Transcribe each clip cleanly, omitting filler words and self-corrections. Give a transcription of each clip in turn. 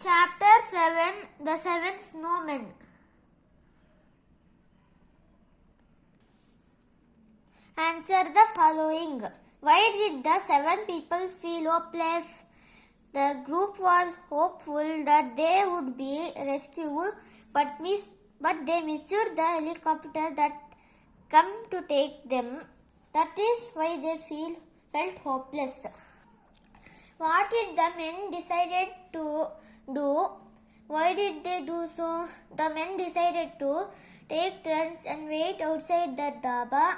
Chapter 7 The Seven Snowmen. Answer the following. Why did the seven people feel hopeless? The group was hopeful that they would be rescued, but they missed the helicopter that come to take them. That is why they felt hopeless. What did the men decided to do? Why did they do so? The men decided to take turns and wait outside the dhaba.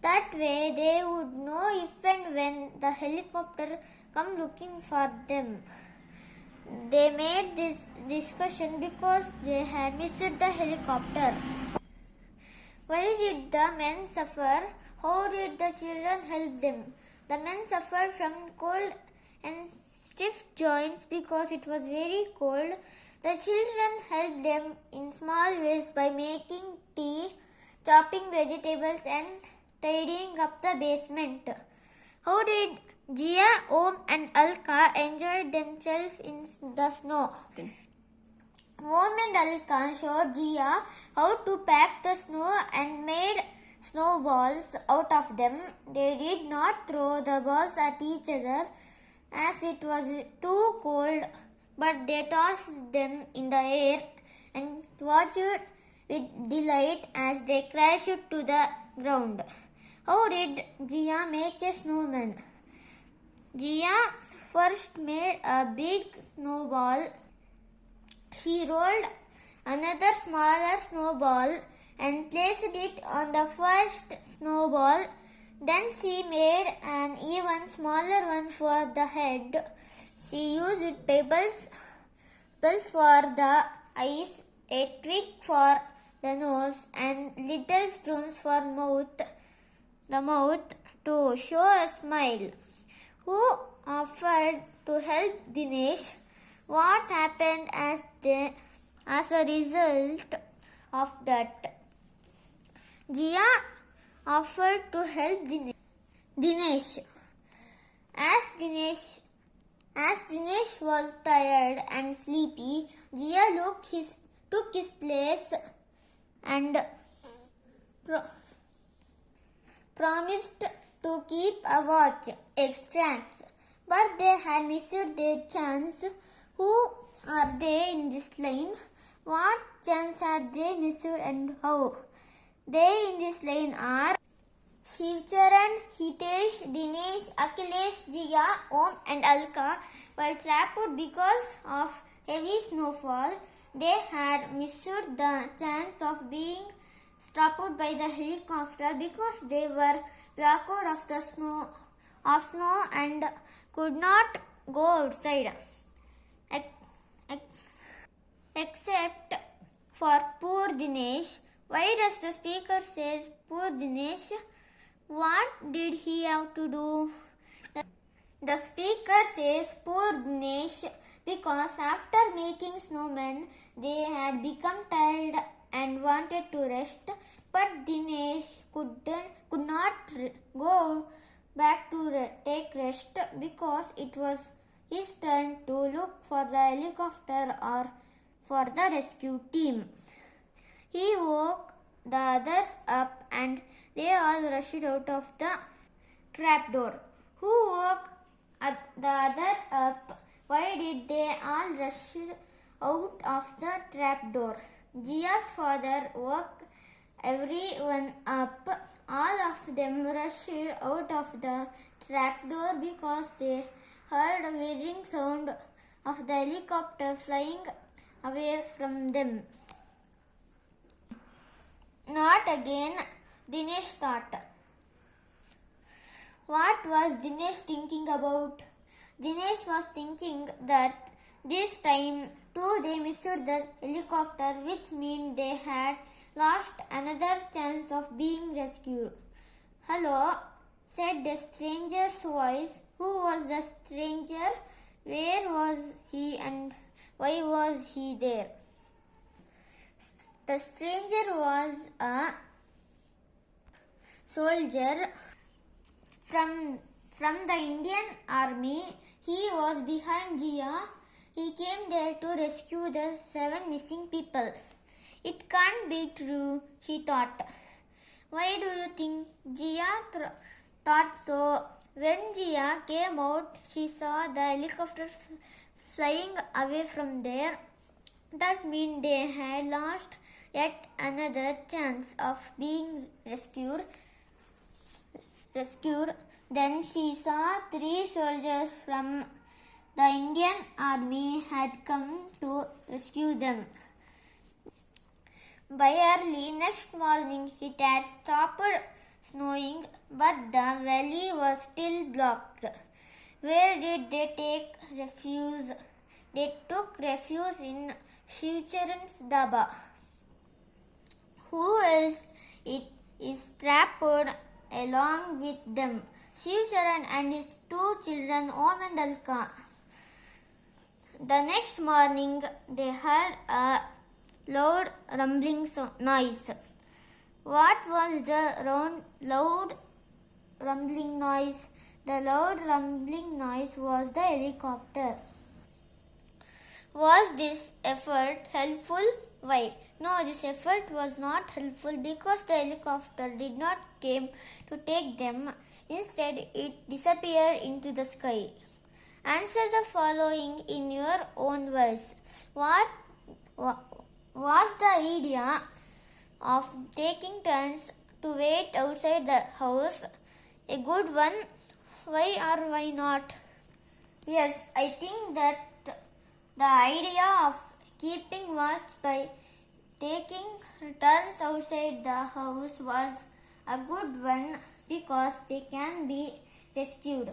That way they would know if and when the helicopter come looking for them. They made this discussion because they had missed the helicopter. Why did the men suffer? How did the children help them? The men suffered from cold and stiff joints because it was very cold. The children helped them in small ways by making tea, chopping vegetables and tidying up the basement. How did Jia, Om and Alka enjoy themselves in the snow? Om and Alka showed Jia how to pack the snow and made snowballs out of them. They did not throw the balls at each other as it was too cold, but they tossed them in the air and watched with delight as they crashed to the ground. How did Jia make a snowman? Jia first made a big snowball. She rolled another smaller snowball and placed it on the first snowball. Then she made an even smaller one for the head. She used pebbles for the eyes, a twig for the nose, and little stones for the mouth to show a smile. Who offered to help Dinesh? What happened as a result of that? Jia offered to help Dinesh. As Dinesh was tired and sleepy, Jia took his place and promised to keep a watch. Extracts. But they had missed their chance. Who are they in this line? What chance are they missed and how? They in this line are Shivcharan, Hitesh, Dinesh, Akhilesh, Jia, Om and Alka. While trapped because of heavy snowfall, they had missed the chance of being stopped by the helicopter because they were blocked of the snow and could not go outside. Except for poor Dinesh. Why does the speaker say poor Dinesh? What did he have to do? The speaker says poor Dinesh because after making snowmen, they had become tired and wanted to rest, but Dinesh could not go back to take rest because it was his turn to look for the helicopter or for the rescue team. He woke the others up and they all rushed out of the trapdoor. Who woke the others up? Why did they all rush out of the trapdoor? Jia's father woke everyone up. All of them rushed out of the trapdoor because they heard a whirring sound of the helicopter flying away from them. Not again, Dinesh thought. What was Dinesh thinking about? Dinesh was thinking that this time too they missed the helicopter, which meant they had lost another chance of being rescued. Hello, said the stranger's voice. Who was the stranger? Where was he and why was he there? The stranger was a soldier from the Indian army. He was behind Jia. He came there to rescue the 7 missing people. It can't be true, she thought. Why do you think Jia thought so? When Jia came out, she saw the helicopter flying away from there. That meant they had lost yet another chance of being rescued. Then she saw 3 soldiers from the Indian army had come to rescue them. By early next morning, it had stopped snowing, but the valley was still blocked. Where did they take refuge? They took refuge in Shivcharan's Daba. Who else is trapped along with them? Shivcharan and his 2 children, Om and Alka. The next morning, they heard a loud rumbling noise. What was the loud rumbling noise? The loud rumbling noise was the helicopter. Was this effort helpful? Why? No, this effort was not helpful because the helicopter did not come to take them. Instead, it disappeared into the sky. Answer the following in your own words. What was the idea of taking turns to wait outside the house a good one? Why or why not? Yes, I think that the idea of keeping watch by taking turns outside the house was a good one because they can be rescued.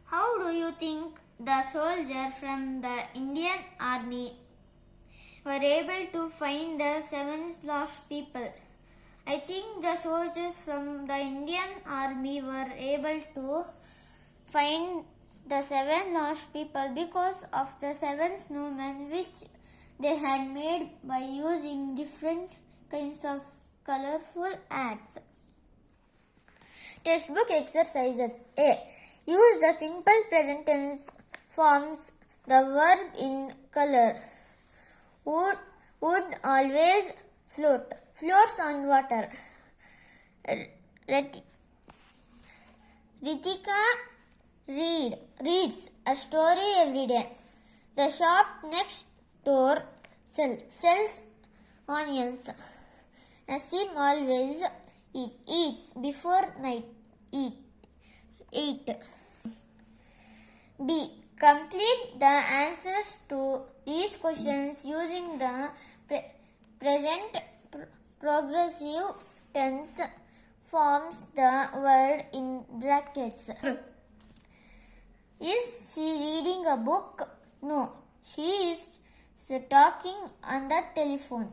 How do you think the soldiers from the Indian army were able to find the 7 lost people? I think the soldiers from the Indian army were able to find the 7 lost people because of the 7 snowmen which they had made by using different kinds of colorful ads. Textbook exercises. A. Use the simple present tense forms the verb in color. Would always float. Floats on water. Ritika reads a story every day. The shop next door sells onions. Nasim always eats before night eat. B. Complete the answers to these questions using the present progressive tense forms the word in brackets. Is she reading a book? No, she is talking on the telephone.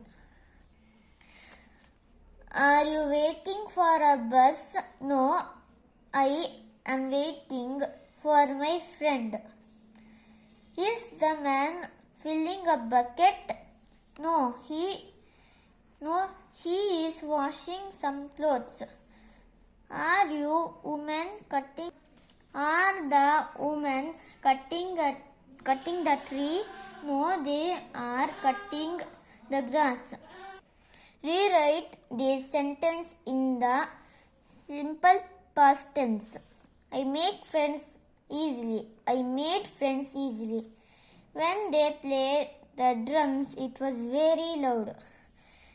Are you waiting for a bus? No, I am waiting for my friend. Is the man filling a bucket? No, he is washing some clothes. Are the women cutting the tree? No, they are cutting the grass. Rewrite this sentence in the simple past tense. I made friends easily. When they played the drums, it was very loud.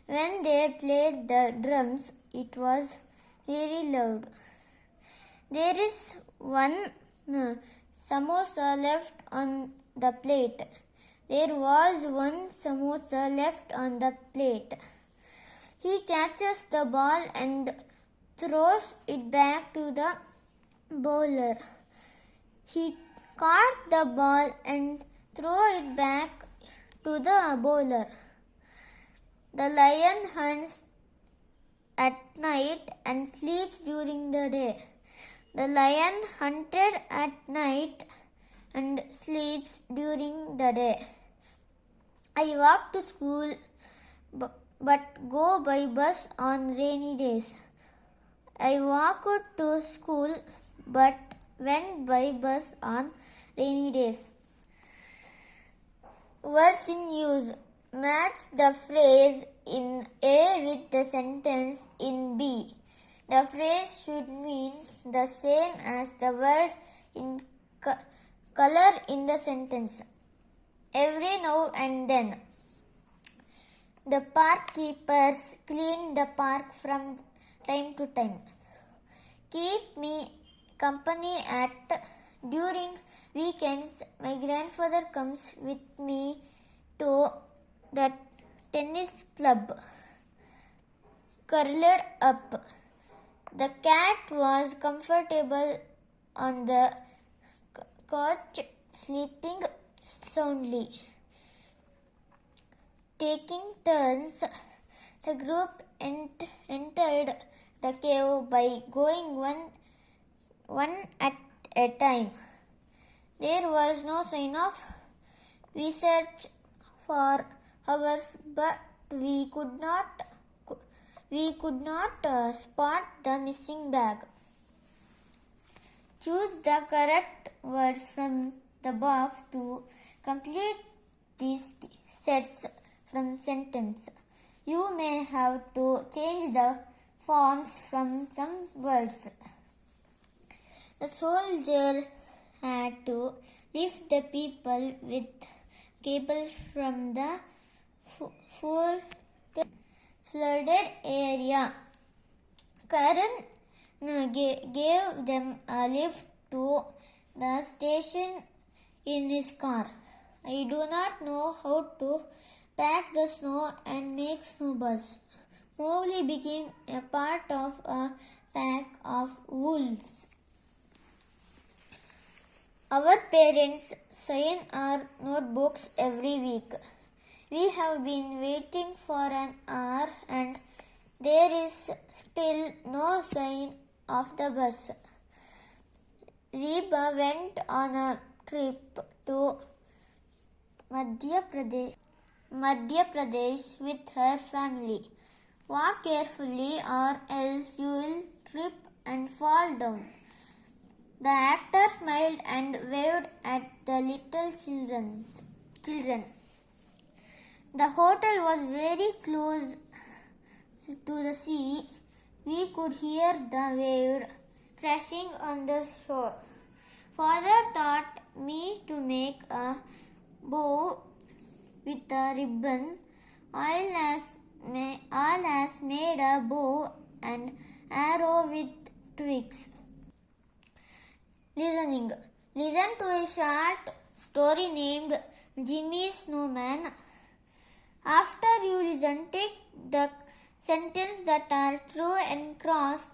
When they played the drums, it was very loud. There is one samosa left on the plate. There was one samosa left on the plate. He catches the ball and throws it back to the bowler. He caught the ball and threw it back to the bowler. The lion hunts at night and sleeps during the day. The lion hunted at night and sleeps during the day. I walk to school but go by bus on rainy days. I walked to school but went by bus on rainy days. Words in use. Match the phrase in A with the sentence in B. The phrase should mean the same as the word in color in the sentence. Every now and then, the park keepers clean the park from time to time. Keep me company during weekends. My grandfather comes with me to the tennis club. Curled up. The cat was comfortable on the couch, sleeping soundly. Taking turns, the group entered the cave by going one at a time. There was no sign of. We searched for hours, but we could not spot the missing bag. Choose the correct words from the box to complete these sets from sentence. You may have to change the forms from some words. The soldier had to lift the people with cable from the flooded area. Karan gave them a lift to the station in his car. I do not know how to pack the snow and make snowballs. Mowgli became a part of a pack of wolves. Our parents sign our notebooks every week. We have been waiting for an hour and there is still no sign of the bus. Reba went on a trip to Madhya Pradesh with her family. Walk carefully or else you will trip and fall down. The actor smiled and waved at the little children. The hotel was very close to the sea. We could hear the waves crashing on the shore. Father taught me to make a bow with a ribbon. All has made a bow and arrow with twigs. Listening. Listen to a short story named Jimmy's Snowman. After you listen, take the sentences that are true and cross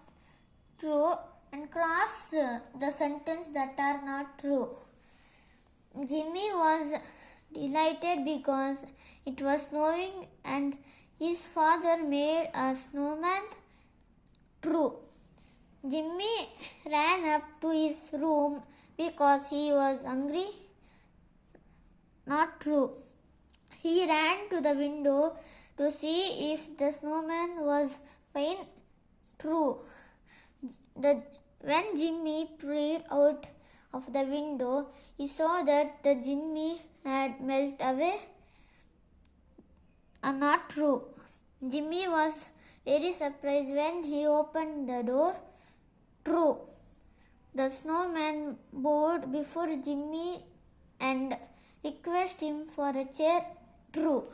the sentences that are not true. Jimmy was delighted because it was snowing and his father made a snowman. True. Jimmy ran up to his room because he was hungry. Not true. He ran to the window to see if the snowman was fine. True. When Jimmy peered out of the window, he saw that the Jimmy had melted away. Not true. Jimmy was very surprised when he opened the door. True. The snowman bowed before Jimmy and requested him for a chair. True.